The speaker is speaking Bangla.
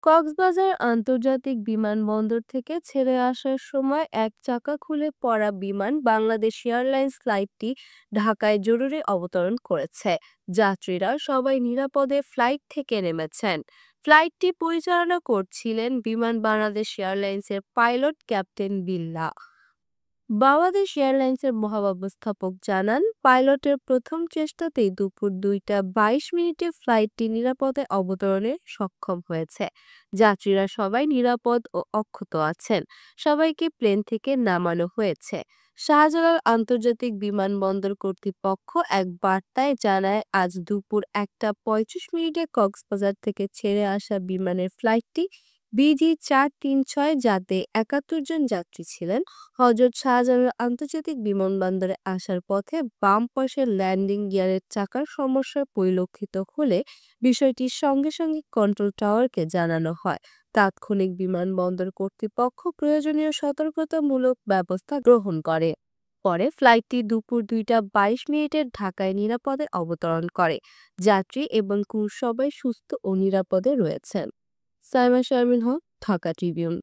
কক্সবাজার আন্তর্জাতিক বিমানবন্দর থেকে ছেড়ে আসার সময় এক চাকা খুলে পড়া বিমান বাংলাদেশ এয়ারলাইন্স ফ্লাইটটি ঢাকায় জরুরি অবতরণ করেছে। যাত্রীরা সবাই নিরাপদে ফ্লাইট থেকে নেমেছেন। ফ্লাইটটি পরিচালনা করছিলেন বিমান বাংলাদেশ এয়ারলাইন্সের পাইলট ক্যাপ্টেন বিল্লাহ। বাংলাদেশ এয়ারলাইন্সের মহাব্যবস্থাপক জানান, পাইলটের প্রথম চেষ্টাতেই দুপুর 2টা 22 মিনিটে ফ্লাইটটি নিরাপদে অবতরণে সক্ষম হয়েছে। যাত্রীরা সবাই নিরাপদ ও অক্ষত আছেন। সবাইকে প্লেন থেকে নামানো হয়েছে। শাহজালাল আন্তর্জাতিক বিমানবন্দর কর্তৃপক্ষ এক বার্তায় জানায়, আজ দুপুর 1টা 35 মিনিটে কক্সবাজার থেকে ছেড়ে আসা বিমানের ফ্লাইটটি BG-436, যাতে 71 জন যাত্রী ছিলেন, হজরত শাহজালাল আন্তর্জাতিক বিমানবন্দরে আসার পথে বাম পাশের ল্যান্ডিং গিয়ারের চাকার সমস্যা পরিলক্ষিত হলে বিষয়টি সঙ্গে সঙ্গে কন্ট্রোল টাওয়ারকে জানানো হয়। তাৎক্ষণিক বিমানবন্দর কর্তৃপক্ষ প্রয়োজনীয় সতর্কতামূলক ব্যবস্থা গ্রহণ করে। পরে ফ্লাইটটি দুপুর 2টা 22 মিনিটে ঢাকায় নিরাপদে অবতরণ করে। যাত্রী এবং ক্রু সবাই সুস্থ ও নিরাপদে রয়েছেন। সাইমা শারমিন হক, ঢাকা ট্রিবিউন।